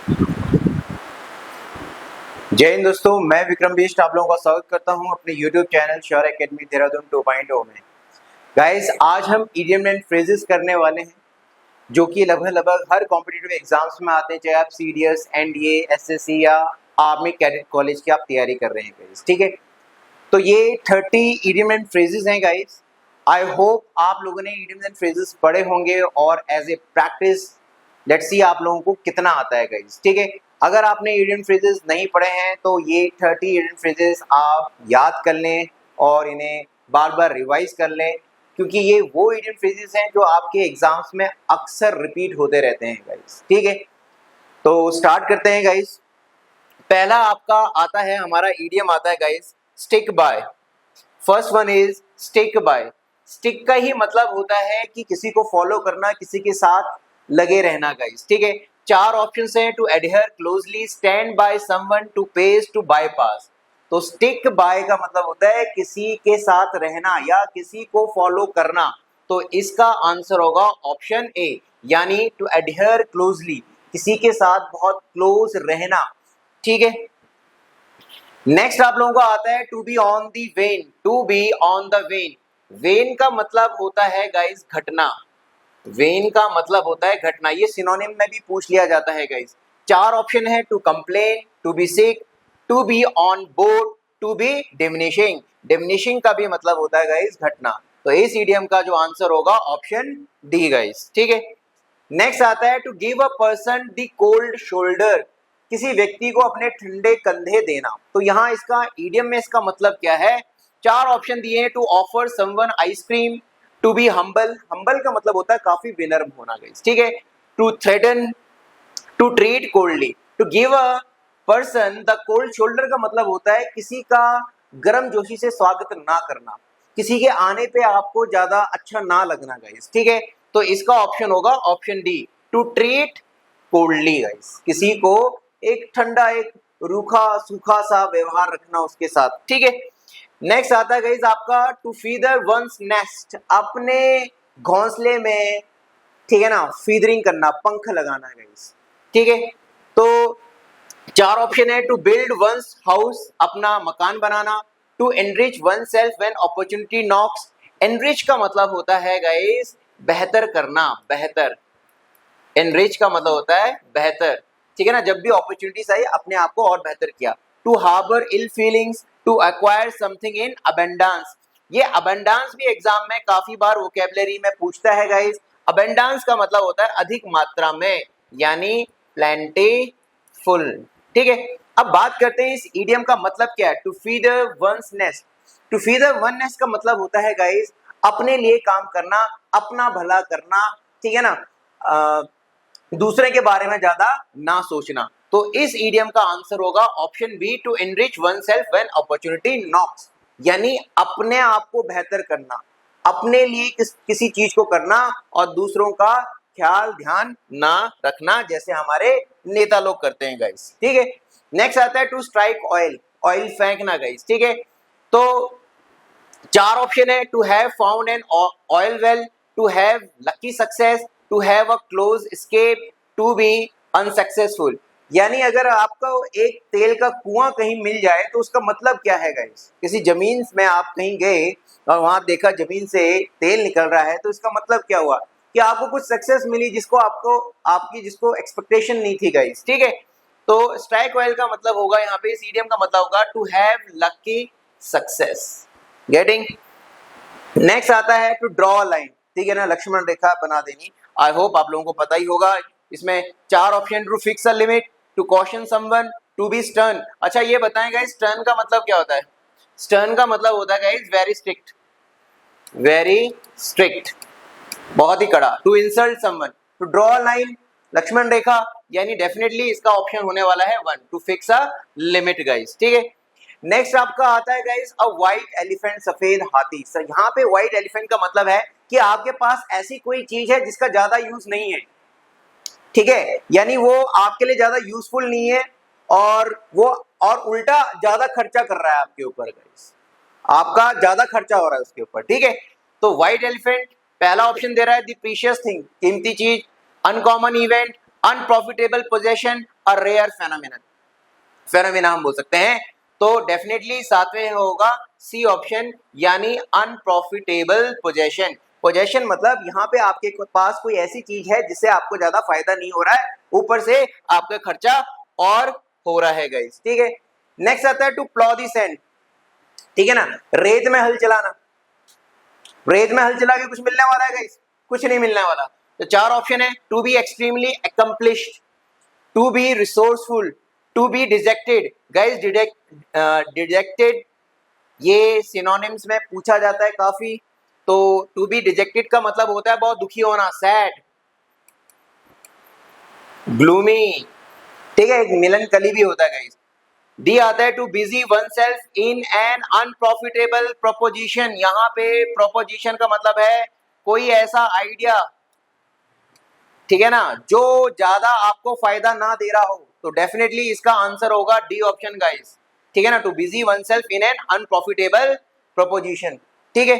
जय हिंद दोस्तों, मैं विक्रम बिष्ट आप लोगों का स्वागत करता हूं अपने YouTube channel sure academy Dehradun 2.0 में। गाइस, आज हम इडियम एंड फ्रेजेस करने वाले हैं जो कि लगभग हर कॉम्पिटिटिव एग्जाम्स में आते हैं, चाहे आप सीडीएस, एनडीए, एसएससी या आर्मी कैडेट कॉलेज की आप तैयारी कर रहे हैं गाइस। ठीक है, तो ये 30 इडियम एंड फ्रेजेस हैं गाइस। आई होप आप लोगों ने इडियम एंड फ्रेजेस पढ़े होंगे और as a practice let's see आप लोगों को कितना आता है गाइस। ठीक है, अगर आपने इडियम फ्रेजेस नहीं पढ़े हैं तो ये 30 इडियम फ्रेजेस आप याद कर लें और इन्हें बार बार रिवाइज कर लें, क्योंकि ये वो इडियम फ्रेजेस हैं जो आपके एग्जाम्स में अक्सर रिपीट होते रहते हैं गाइस। ठीक है, तो स्टार्ट करते हैं गाइस। पहला आपका आता है, हमारा इडियम आता है guys, stick by. First one is stick by. Stick का ही मतलब होता है कि किसी को फॉलो करना, किसी के साथ लगे रहना गाइस। ठीक है, चार ऑप्शंस हैं, to adhere closely, stand by someone, to pace, to bypass. तो स्टिक बाय का मतलब होता है किसी के साथ रहना या किसी को फॉलो करना। तो इसका आंसर होगा ऑप्शन ए, यानी टू एडहेयर क्लोजली, किसी के साथ बहुत क्लोज रहना। ठीक है, नेक्स्ट आप लोगों को आता है to be on the vein. To be on the vein, vein का मतलब होता है गाइस घटना। वेन का मतलब होता है घटना, ये सिनोनिम में भी पूछ लिया जाता है गाइस। चार ऑप्शन है, to complain, to be sick, to be on board, to be diminishing. Diminishing का भी मतलब होता है गाइस घटना। तो इस इडियम का जो आंसर होगा ऑप्शन डी गाइस। ठीक है, नेक्स्ट आता है to give a person the cold shoulder, किसी व्यक्ति को अपने ठंडे कंधे देना। तो यहाँ इसका इडियम में इसका मतलब क्या है, चार ऑप्शन दिए हैं। To offer someone ice cream, to be humble, humble का मतलब होता है काफी विनम्र होना गाइस। ठीक है, to threaten, to treat coldly, to give a person the cold shoulder का मतलब होता है किसी का गर्म जोशी से स्वागत ना करना, किसी के आने पे आपको ज्यादा अच्छा ना लगना गाइस। ठीक है, तो इसका ऑप्शन होगा option D, to treat coldly guys, किसी को एक ठंडा, एक रूखा सूखा सा व्यवहार रखना उसके साथ। ठीक है, नेक्स्ट आता है गाइस आपका टू फीदर वंस नेस्ट, अपने घोंसले में, ठीक है ना, फीदरिंग करना, पंख लगाना गाइस। ठीक है, तो चार ऑप्शन है, टू बिल्ड वंस हाउस, अपना मकान बनाना, to enrich oneself when opportunity knocks. Enrich का मतलब होता है गाइस बेहतर करना, बेहतर। एनरिच का मतलब होता है बेहतर, ठीक है ना, जब भी अपॉर्चुनिटीज आई अपने आप को और बेहतर किया। To harbour ill feelings, to acquire something in abundance. ये अबेंडेंस भी एग्जाम में काफी बार वोकैबुलरी में पूछता है गाइस। अबेंडेंस का मतलब होता है अधिक मात्रा में, यानी प्लेंटीफुल। ठीक है, अब बात करते हैं इस इडियम का मतलब क्या है, to feed one's nest. To feed one nest का मतलब होता है गाइस अपने लिए काम करना, अपना भला करना, ठीक है ना, दूसरे के बारे में ज्यादा ना सोचना। तो इस इडियम का आंसर होगा option B, to enrich oneself when opportunity knocks, यानी अपने आप को बेहतर करना, अपने लिए किसी चीज को करना और दूसरों का ख्याल ध्यान ना रखना, जैसे हमारे नेता लोग करते हैं गाइस। ठीक है, नेक्स्ट आता है टू स्ट्राइक ऑयल, ऑयल फेंकना गाइस। ठीक है, तो चार ऑप्शन है, to have found an oil well, to have lucky success, to have a close escape, to be unsuccessful. यानी अगर आपको एक तेल का कुआं कहीं मिल जाए तो उसका मतलब क्या है गाइस, किसी जमीन में आप कहीं गए और वहां देखा जमीन से तेल निकल रहा है, तो इसका मतलब क्या हुआ कि आपको कुछ सक्सेस मिली जिसको आपको आपकी जिसको एक्सपेक्टेशन नहीं थी गाइस। ठीक है, तो स्ट्राइक ऑयल का मतलब होगा यहाँ पे, इस ईडियम का मतलब होगा to have lucky success. Getting, next आता है टू ड्रॉ लाइन, ठीक है ना, लक्ष्मण रेखा बना देनी। आई होप आप लोगों को पता ही होगा। इसमें चार option, to fix a limit, to caution someone, to be stern. अच्छा ये बताएं गाइस, स्टर्न का मतलब क्या होता है? स्टर्न का मतलब होता है guys very strict, very strict, बहुत ही कड़ा। To insult someone, to draw line, Lakshman Rekha, यानी डेफिनेटली इसका ऑप्शन होने वाला है one, to fix a limit guys. ठीक है, नेक्स्ट आपका आता है गाइस अ व्हाइट एलिफेंट, सफेद हाथी। सर यहाँ पे व्हाइट एलिफेंट का मतलब है कि आपके पास ऐसी कोई चीज है जिसका ज्यादा यूज नहीं है, ठीक है, यानी वो आपके लिए ज्यादा यूजफुल नहीं है और वो और उल्टा ज्यादा खर्चा कर रहा है आपके ऊपर गाइस, आपका ज्यादा खर्चा हो रहा है उसके ऊपर। ठीक है, तो व्हाइट एलिफेंट पहला ऑप्शन दे रहा है द प्रीशियस थिंग, कीमती चीज, अनकॉमन इवेंट, अनप्रॉफिटेबल पोजेशन और रेयर फेनोमेना हम बोल सकते हैं। तो डेफिनेटली सातवें होगा सी ऑप्शन, यानी अनप्रॉफिटेबल पोजेशन मतलब यहाँ पे आपके पास कोई ऐसी चीज है जिससे आपको ज्यादा फायदा नहीं हो रहा है, ऊपर से आपका खर्चा और हो रहा है गाइस, ठीक है। नेक्स्ट आता है टू प्लॉ दी सैंड, ठीक है ना, रेत में हल चलाना। रेत में हल चला के कुछ मिलने वाला है गाइस? कुछ नहीं मिलने वाला। तो चार ऑप्शन है, to be extremely accomplished, to be resourceful, to be dejected. Guys dejected ये सिनोनिम्स में पूछा जाता है काफी। तो टू बी डिजेक्टेड का मतलब होता है बहुत दुखी होना, सैड, ग्लूमी, ठीक है, एक मिलनकली भी होता है गाइस। डी आता है to busy oneself in an unprofitable proposition. यहाँ पे प्रोपोजिशन का मतलब है कोई ऐसा आइडिया, ठीक है ना, जो ज्यादा आपको फायदा ना दे रहा हो। तो डेफिनेटली इसका आंसर होगा डी ऑप्शन गाइस, ठीक है ना, to busy oneself in an unprofitable proposition, ठीक है।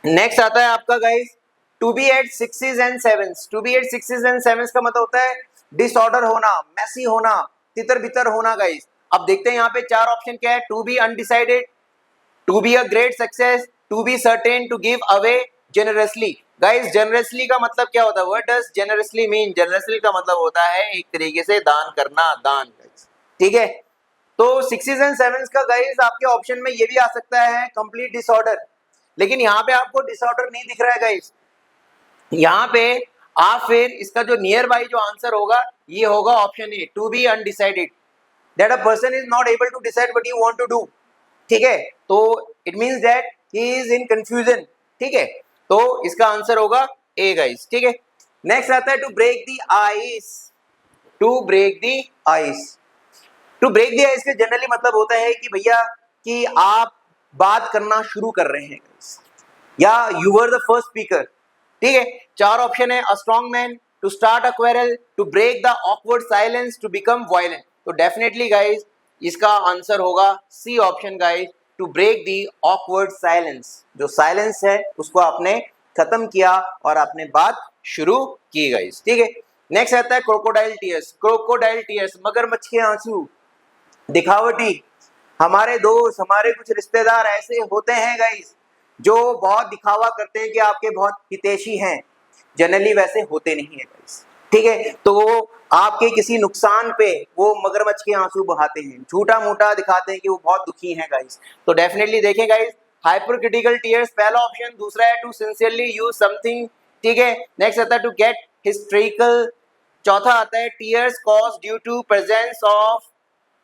नेक्स्ट आता है आपका guys to be at sixes and sevens. To be at sixes and sevens का मतलब होता है डिसऑर्डर होना, मैसी होना, तितर बितर होना गाइस। अब देखते हैं यहाँ पे चार ऑप्शन क्या है, to be undecided, to be a great success, to be certain, to give away generously. Guys generously का मतलब क्या होता है? What does generously mean? Generously का मतलब होता है एक तरीके से दान करना, दान गाइस, ठीक है। तो सिक्सेस एंड सेवंस का गाइस आपके ऑप्शन में ये भी आ सकता है कंप्लीट डिसऑर्डर, लेकिन यहाँ पे आपको डिसऑर्डर नहीं दिख रहा है गाइस। यहाँ पे आप फिर इसका जो नियर बाई जो आंसर होगा ये होगा option A, to be undecided, that a person is not able to decide what you want to do, ठीक है। तो it means that he is in confusion, ठीक है। तो इसका आंसर होगा ए गाइस, ठीक है। नेक्स्ट आता है to break the ice. To break the ice, to break the ice का जनरली मतलब होता है कि भैया कि आप बात करना शुरू कर रहे हैं या you were the first speaker, ठीक है। चार ऑप्शन है, a strong man, to start a quarrel, to break the awkward silence, to become violent. तो डेफिनेटली गाइस इसका आंसर होगा C option guys, to break the awkward silence. जो silence है उसको आपने खत्म किया और आपने बात शुरू की गाइस, ठीक है। नेक्स्ट आता है क्रोकोडाइल टीयर्स। क्रोकोडाइल टीयर्स मगरमच्छ के आंसू, दिखावटी। हमारे दोस्त, हमारे कुछ रिश्तेदार ऐसे होते हैं गाइस जो बहुत दिखावा करते हैं कि आपके बहुत हितैषी हैं, जनरली वैसे होते नहीं है गाइस, ठीक है। तो आपके किसी नुकसान पे वो मगरमच्छ के आंसू बहाते हैं, झूठा मूठा दिखाते हैं कि वो बहुत दुखी हैं गाइस। तो डेफिनेटली देखें गाइस हाइपरक्रिटिकल टीयर्स पहला ऑप्शन, दूसरा है टू सिंसियरली यूज समथिंग, ठीक है। नेक्स्ट आता है टू गेट हिस्ट्रिकल, चौथा आता है tears cause due to presence of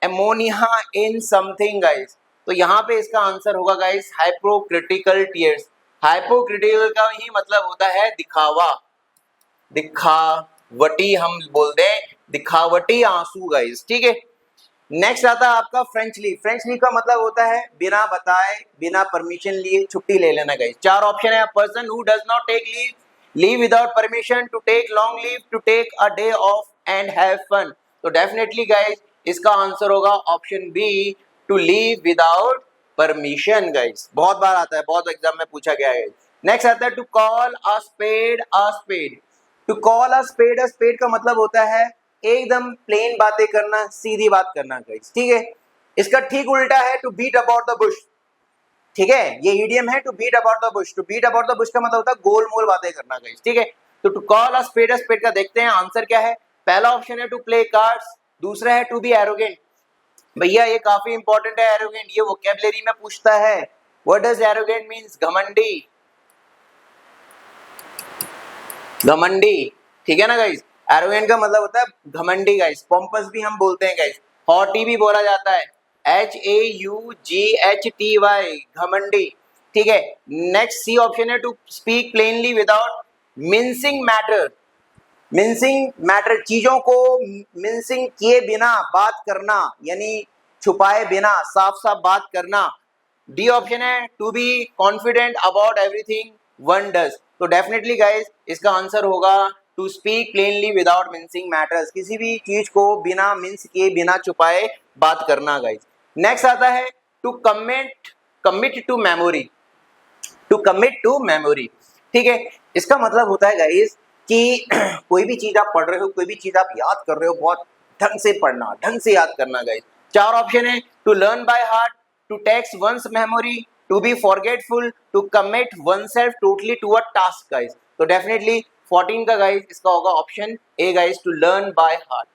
ammonia in something guys. तो यहाँ पे इसका आंसर होगा गाइस हाइपोक्रिटिकल टीयर्स। हाइपोक्रिटिकल का ही मतलब होता है दिखावा, दिखावटी हम बोलते हैं, दिखावटी आंसू गाइस, ठीक है। नेक्स्ट आता है आपका फ्रेंच लीव। फ्रेंच लीव का मतलब होता है बिना बताए, बिना परमिशन लिए छुट्टी ले लेना गाइस। चार ऑप्शन है, person who does not take leave, leave without permission, to take long leave, to take a day off and have fun. तो डेफिनेटली गाइस इसका आंसर होगा option B, to leave without permission guys. बहुत बार आता है, बहुत exam में पूछा गया है। नेक्स्ट आता है to call a spade a spade. To call a spade का मतलब होता है एकदम प्लेन बातें करना, सीधी बात करना गाइस, ठीक है। इसका ठीक उल्टा है to beat about the bush, ठीक है। ये ईडियम है to beat about the bush. To beat about the bush का मतलब होता है गोल मोल बातें करना गाइस, ठीक है। तो टू कॉल अ स्पेड का देखते हैं आंसर क्या है। पहला ऑप्शन है टू प्ले कार्ड्स, दूसरा है टू बी एरोगेंट। भैया ये काफी इंपॉर्टेंट है एरोगेंट, ये वोकैबुलरी में पूछता है। What does arrogant means? घमंडी, घमंडी, ठीक है ना गाइस। एरोगेंट का मतलब होता है घमंडी गाइस। पॉम्पस भी हम बोलते हैं गाइस, हॉटी भी बोला जाता है, HAUGHTY, घमंडी, ठीक है। नेक्स्ट सी ऑप्शन है to speak plainly without mincing matter. Mincing matter, चीजों को मिंसिंग किए बिना बात करना, यानी छुपाए बिना साफ साफ बात करना। डी ऑप्शन है to be confident about everything one does. तो डेफिनेटली गाइस इसका आंसर होगा to speak plainly without mincing matters, किसी भी चीज को बिना मिंस किए, बिना छुपाए बात करना गाइस। नेक्स्ट आता है to commit to memory. To commit to memory, ठीक है। इसका मतलब होता है गाइस कि कोई भी चीज आप पढ़ रहे हो, कोई भी चीज आप याद कर रहे हो, बहुत ढंग से पढ़ना, ढंग से याद करना गाइस। 4 ऑप्शन है, to learn by heart, to tax one's memory, to be forgetful, to commit oneself totally to a task guys. तो डेफिनेटली 14 का गाइस इसका होगा option A guys, to learn by heart,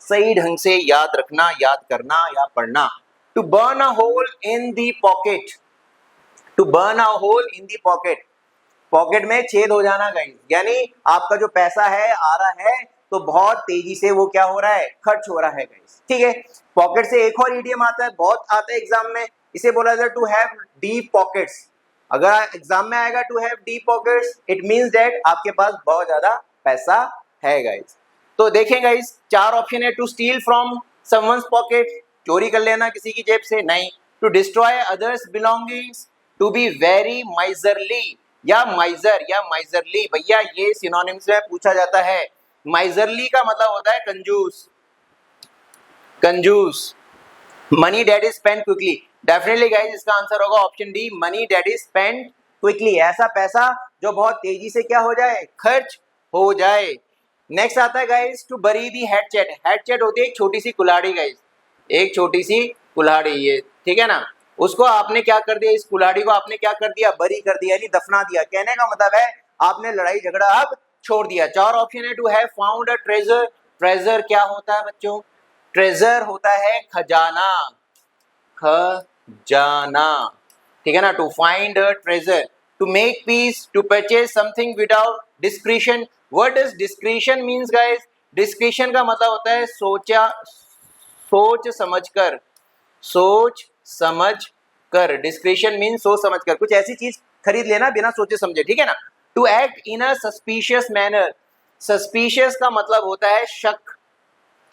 सही ढंग से याद रखना, याद करना या पढ़ना। To burn a hole in the pocket, to burn a hole in the pocket, pocket में छेद हो जाना गाइस, यानी आपका जो पैसा है आ रहा है तो बहुत तेजी से वो क्या हो रहा है, खर्च हो रहा है गाइस, ठीक है। पॉकेट से एक और ईडियम आता है, बहुत आता है एग्जाम में, इसे बोला जाता है टू हैव डीप पॉकेट्स। अगर एग्जाम में आएगा to have deep pockets, it means that आपके पास बहुत ज्यादा पैसा है गाइस। तो देखें गाइस, 4 ऑप्शन है, to steal from someone's pocket, चोरी कर लेना किसी की जेब से, नहीं। To destroy others belongings, to be very miserly या माइजर या माइजरली, भैया ये सिनोनिम्स में पूछा जाता है। माइजरली का मतलब होता है कंजूस, कंजूस। Money that is spend quickly, definitely guys इसका आंसर होगा option D, money that is spend quickly, ऐसा पैसा जो बहुत तेजी से क्या हो जाए, खर्च हो जाए। नेक्स्ट आता है guys, to bury the hatchet, hatchet होती है एक छोटी सी कुल्हाड़ी गाइस, एक छोटी सी कुल्हाड़ी, ये ठीक है ना, उसको आपने क्या कर दिया, इस कुल्हाड़ी को आपने क्या कर दिया, बरी कर दिया, यानी दफना दिया। कहने का मतलब है आपने लड़ाई झगड़ा अब छोड़ दिया। 4 ऑप्शन है, to have found a treasure, treasure क्या होता है बच्चों, ट्रेजर होता है खजाना, खजाना, ठीक है ना। To find a treasure, to make peace, to purchase something without discretion. What does discretion means guys, discretion का मतलब होता है सोचा, सोच समझकर, सोच समझ कर, डिस्क्रिशन मीन सोच समझ कर, कुछ ऐसी चीज खरीद लेना बिना सोचे समझे, ठीक है ना। To act in a suspicious manner, suspicious का मतलब होता है शक,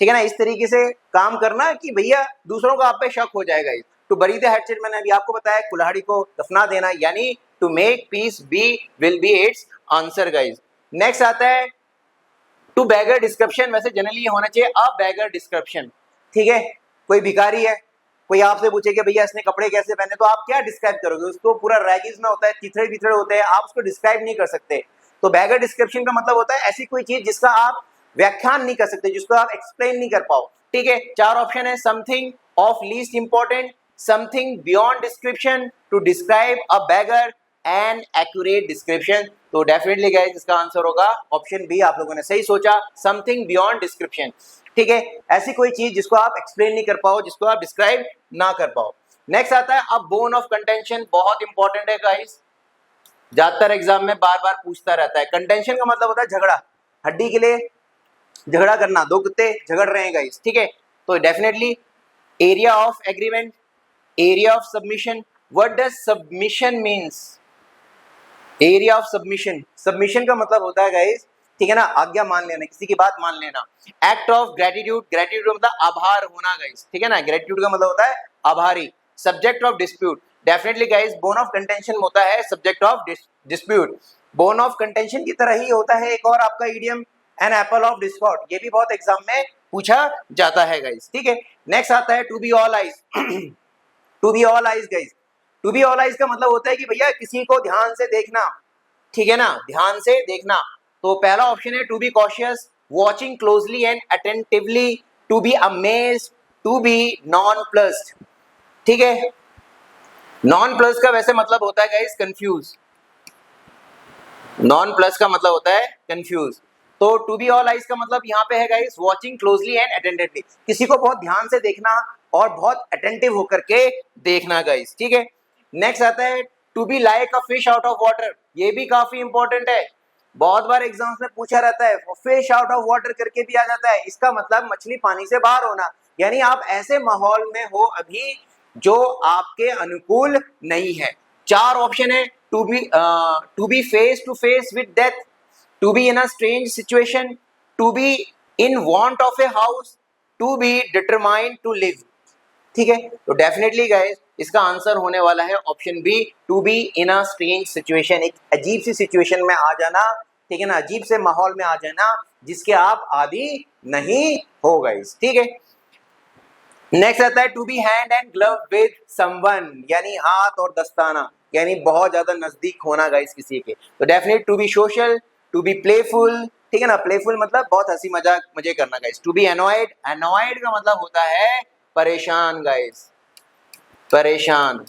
ठीक है ना, इस तरीके से काम करना कि भैया दूसरों को आप पे शक हो जाएगा। टू बरी द हैचेट, मैंने अभी आपको बताया कुल्हाड़ी को दफना देना, यानी to make peace B will be its answer guys. Next आता है टू बैगर डिस्क्रिप्शन, वैसे जनरली होना चाहिए अ बैगर डिस्क्रिप्शन, ठीक है। कोई भिखारी है, कोई आपसे पूछे कि भैया इसने कपड़े कैसे पहने, तो आप क्या डिस्क्राइब करोगे उसको, पूरा रैगिज में होता है, चिथड़े बिथड़े होते हैं, आप उसको डिस्क्राइब नहीं कर सकते। तो बैगर डिस्क्रिप्शन का मतलब होता है ऐसी कोई चीज जिसका आप व्याख्यान नहीं कर सकते, जिसको आप एक्सप्लेन नहीं कर पाओ, ठीक है। 4 ऑप्शन है, something of least important, something beyond description, to describe a beggar, an accurate description. तो डेफिनेटली गाइस इसका आंसर होगा ऑप्शन बी, आप लोगों ने सही सोचा, समथिंग बियॉन्ड डिस्क्रिप्शन, ठीक है। ऐसी कोई चीज जिसको आप एक्सप्लेन नहीं कर पाओ, जिसको आप डिस्क्राइब ना कर पाओ। नेक्स्ट आता है अब बोन ऑफ कंटेंशन, बहुत इंपॉर्टेंट है गाइस, ज्यादातर एग्जाम में बार बार पूछता रहता है। कंटेंशन का मतलब होता है झगड़ा, हड्डी के लिए झगड़ा करना, दो कुत्ते झगड़ रहे हैं गाइस, ठीक है। तो definitely area of agreement, area of submission, what does submission means, area of submission, submission का मतलब होता है गाइस, ठीक है ना, आज्ञा मान लेना, किसी की बात मान लेना। एक्ट ऑफ ग्रेटिट्यूड, ग्रेटिट्यूड मतलब आभार होना गाइस, ठीक है ना, ग्रेटिट्यूड का मतलब होता है आभारी। Subject of dispute, definitely guys bone of contention होता है subject of dispute. Bone of contention की तरह ही होता है एक और आपका idiom, an apple of discord, ये भी बहुत एग्जाम में पूछा जाता है गाइस, ठीक है। नेक्स्ट आता है to be all eyes, to be all eyes guys, to be all eyes का मतलब होता है कि भैया किसी को ध्यान से देखना, ठीक है ना, ध्यान से देखना। तो पहला ऑप्शन है to be cautious, watching closely and attentively, to be amazed, to be nonplussed, ठीक है। नॉन प्लस का वैसे मतलब होता है गाइस कंफ्यूज, नॉन प्लस का मतलब होता है कंफ्यूज। तो टू बी ऑल आइज का मतलब यहाँ पे है guys watching closely and attentively, किसी को बहुत ध्यान से देखना और बहुत अटेंटिव होकर के देखना गाइस, ठीक है। नेक्स्ट आता है to be like a fish out of water, ये भी काफी इंपॉर्टेंट है, बहुत बार एग्जाम्स में पूछा रहता है, फिश आउट ऑफ वाटर करके भी आ जाता है, इसका मतलब मछली पानी से बाहर होना, यानी आप ऐसे माहौल में हो अभी जो आपके अनुकूल नहीं है। 4 ऑप्शन है, to be face to face with death, to be in a strange situation, to be in want of a house, to be determined to live, ठीक है। तो डेफिनेटली गाइस इसका आंसर होने वाला है option B, to be in a strange situation, एक अजीब सी situation में आ जाना, ठीक है ना, अजीब से माहौल में आ जाना जिसके आप आदी नहीं हो गाइस, ठीक है। नेक्स्ट आता है to be hand and glove with someone, यानी हाथ और दस्ताना, यानी बहुत ज्यादा नजदीक होना गाइस किसी के। तो definite to be social, to be playful, ठीक है ना, प्लेफुल मतलब बहुत हंसी मजाक मजे करना guys. To be annoyed, annoyed का मतलब होता है परेशान गाइस, परेशान।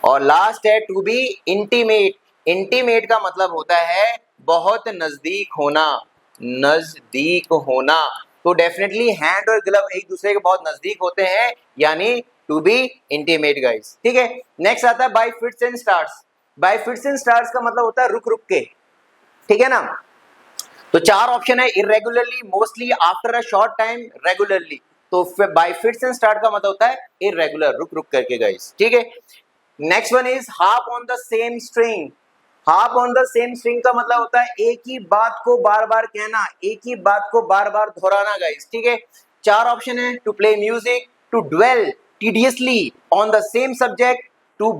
और लास्ट है टू बी इंटीमेट, इंटीमेट का मतलब होता है बहुत नजदीक होना, नजदीक होना। तो डेफिनेटली हैंड और ग्लव एक दूसरे के बहुत नजदीक होते हैं, यानी टू बी इंटीमेट गाइस, ठीक है। नेक्स्ट आता है bye fits and starts. Bye fits and starts का मतलब होता है रुक रुक के, ठीक है ना। तो चार ऑप्शन है, irregularly, mostly, after a short time, regularly. तो बाय फिट्स एंड स्टार्ट का मतलब होता है इरेगुलर, रुक रुक करके गाइस, ठीक है। Next one is harp on the same string. Harp on the same string का मतलब होता है एक ही बात को बार बार कहना, एक ही बात को बार बार दोहराना गाइस, ठीक है। चार ऑप्शन है, to play music, to dwell tediously on the same subject, to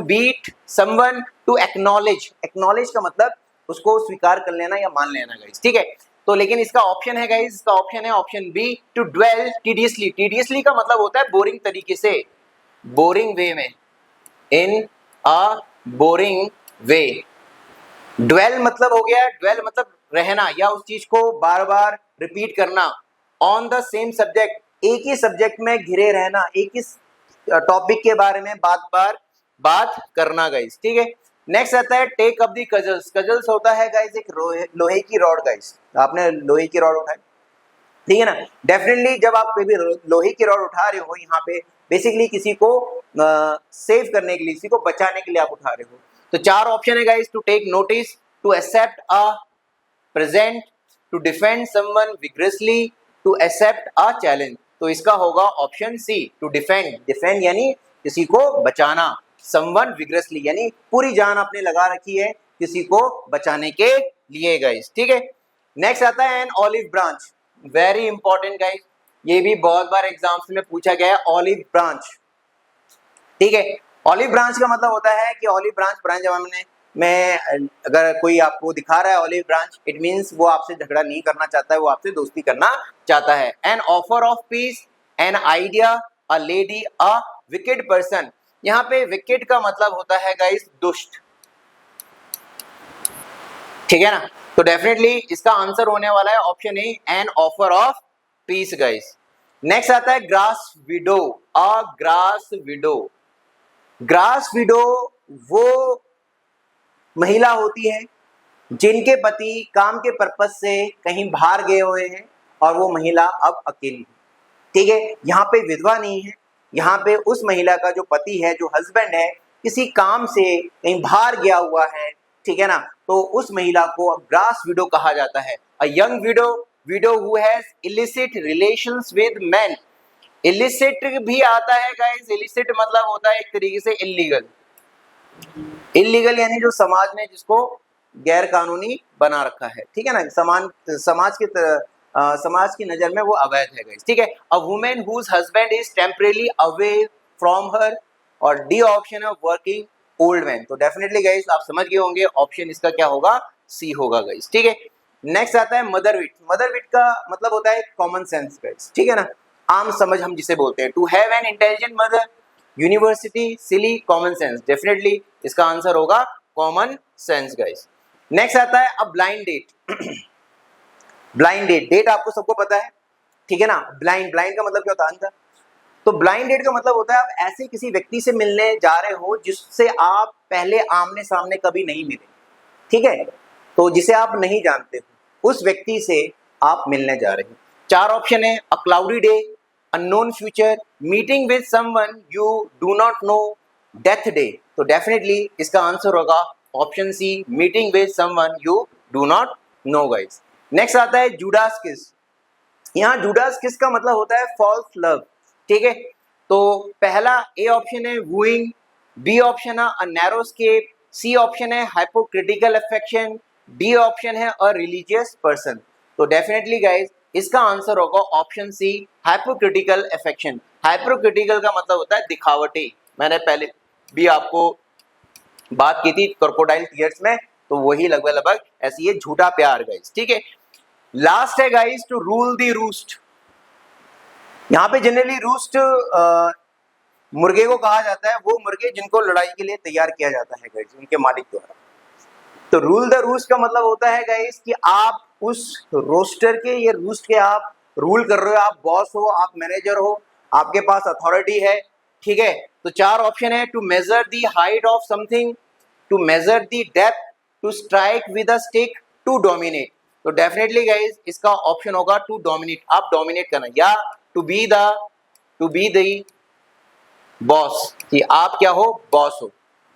beat someone, to acknowledge. Acknowledge का मतलब उसको स्वीकार कर लेना या मान लेना गाइस, ठीक है। तो लेकिन इसका ऑप्शन है गाइस, इसका ऑप्शन है ऑप्शन बी, टू ड्वेल टीडियसली। टीडियसली का मतलब होता है बोरिंग तरीके से, बोरिंग वे में, इन अ बोरिंग वे। ड्वेल मतलब हो गया, ड्वेल मतलब रहना या उस चीज को बार बार रिपीट करना। ऑन द सेम सब्जेक्ट, एक ही सब्जेक्ट में घिरे रहना, एक ही टॉपिक के बारे में बात बार बात करना गाइस, ठीक है। नेक्स्ट आता है टेक अप दी कजल्स। कजल्स होता है गाइस एक लोहे की रॉड गाइस, आपने लोहे की रॉड उठाई, ठीक है ना। डेफिनेटली जब आप कोई भी लोहे की रॉड उठा रहे हो, यहाँ पे बेसिकली किसी को सेव करने के लिए, किसी को बचाने के लिए आप उठा रहे हो। तो चार ऑप्शन है guys, to take notice, to accept a present, to defend someone vigorously, to accept a challenge. तो इसका होगा option C, to defend. Defend यानी किसी को बचाना, समवन विग्रेसली यानी पूरी जान आपने लगा रखी है किसी को बचाने के लिए गाइस, ठीक है। नेक्स्ट आता है an olive branch. Very important guys, ये भी बहुत बार एग्जाम्स में पूछा गया है, ऑलिव ब्रांच, ठीक है। ऑलिव ब्रांच का मतलब होता है कि ऑलिव ब्रांच पुराने जमाने में अगर कोई आपको दिखा रहा है ऑलिव ब्रांच, इट मींस वो आपसे झगड़ा नहीं करना चाहता है, वो आपसे दोस्ती करना चाहता है। An offer of peace, an idea, a lady, a wicked person. यहाँ पे विकेड का मतलब होता है गाइस दुष्ट, ठीक है ना। तो डेफिनेटली इसका आंसर होने वाला है option A, an offer of peace guys. Next आता है ग्रास विडो, अ ग्रास विडो। ग्रास विडो वो महिला होती है जिनके पति काम के पर्पस से कहीं बाहर गए हुए हैं और वो महिला अब अकेली है, ठीक है। यहाँ पे विधवा नहीं है, यहाँ पे उस महिला का जो पति है, जो हस्बैंड है, किसी काम से कहीं बाहर गया हुआ है, ठीक है ना। तो उस महिला को ग्रास विडो कहा जाता है। A young window, window who has illicit relations with main. Illicit भी आता है गाइस, इलिसिट मतलब होता है एक तरीके से इल्लीगल। इल्लीगल यानी जो समाज ने जिसको गैर कानूनी बना रखा है, ठीक है ना, समाज की नजर में वो अवैध है गाइस, ठीक है। A women whose husband is temporarily away from her, और डी ऑप्शन है वर्किंग ओल्ड मैन। तो डेफिनेटली गाइस आप समझ गए होंगे ऑप्शन इसका क्या होगा, सी होगा गाइस, ठीक है। नेक्स्ट आता है मदरविट। मदरविट का मतलब होता है कॉमन सेंस गाइस, ठीक है ना, आम समझ हम जिसे बोलते हैं। To have an intelligent mother, university, silly, common sense. Definitely इसका आंसर होगा कॉमन सेंस गाइस। नेक्स्ट आता है अब blind date. Blind date, date आपको सबको पता है, ठीक है ना। ब्लाइंड, ब्लाइंड का मतलब क्या होता है अंधा। तो ब्लाइंड डेट का मतलब होता है आप ऐसे किसी व्यक्ति से मिलने जा रहे हो जिससे आप पहले आमने सामने कभी नहीं मिले, ठीक है, तो जिसे आप नहीं जानते हो उस व्यक्ति से आप मिलने जा रहे हो। चार ऑप्शन है, a cloudy day, unknown future, meeting with someone you do not know, death day. तो डेफिनेटली इसका आंसर होगा option C, meeting with someone you do not know guys. Next आता है जूडास किस। यहाँ जूडास किस का मतलब होता है फॉल्स लव, ठीक है। तो पहला ए ऑप्शन है वूइंग, बी ऑप्शन है a narrow escape, C option है हाइपोक्रिटिकल अफेक्शन, डी ऑप्शन है अ रिलीजियस पर्सन। तो डेफिनेटली गाइस इसका आंसर होगा option C, hypocritical affection. Hypocritical का मतलब होता है दिखावटी, मैंने पहले भी आपको बात की थी क्रोकोडाइल टीयर्स में, तो वही लगभग लगभग ऐसी है झूठा प्यार गाइस, ठीक है। लास्ट है guys to rule the roost. यहाँ पे जनरली रूस्ट मुर्गे को कहा जाता है, वो मुर्गे जिनको लड़ाई के लिए तैयार किया जाता है गाइस उनके मालिक द्वारा। तो रूल द रूस्ट का मतलब होता है गाइस कि आप उस रोस्टर के या रूस्ट के आप रूल कर रहे हो, आप बॉस हो, आप मैनेजर हो, आपके पास अथॉरिटी है, ठीक है। तो 4 ऑप्शन है, to measure the height of something, to measure the depth, to strike with a stick, to dominate. तो डेफिनेटली गाइस इसका ऑप्शन होगा टू डोमिनेट, आप डोमिनेट करना, या टू बी द बॉस, कि आप क्या हो, बॉस हो,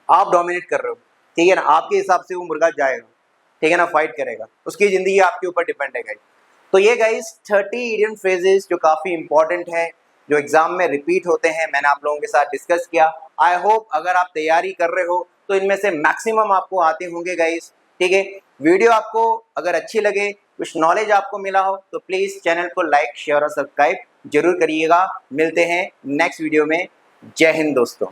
आप डोमिनेट कर रहे हो, ठीक है ना। आपके हिसाब से वो मुर्गा जाएगा, ठीक है ना, फाइट करेगा, उसकी जिंदगी आपके ऊपर डिपेंड है गाइस। तो ये गाइस 30 इडियम फ्रेजेस जो काफ़ी इंपॉर्टेंट है, जो एग्जाम में रिपीट होते हैं, मैंने आप लोगों के साथ डिस्कस किया। आई होप अगर आप तैयारी कर रहे हो तो इनमें से मैक्सिमम आपको आते होंगे गाइस, ठीक है। वीडियो आपको अगर अच्छी लगे, कुछ नॉलेज आपको मिला हो, तो प्लीज़ चैनल को लाइक, शेयर और सब्सक्राइब जरूर करिएगा। मिलते हैं नेक्स्ट वीडियो में। जय हिंद दोस्तों।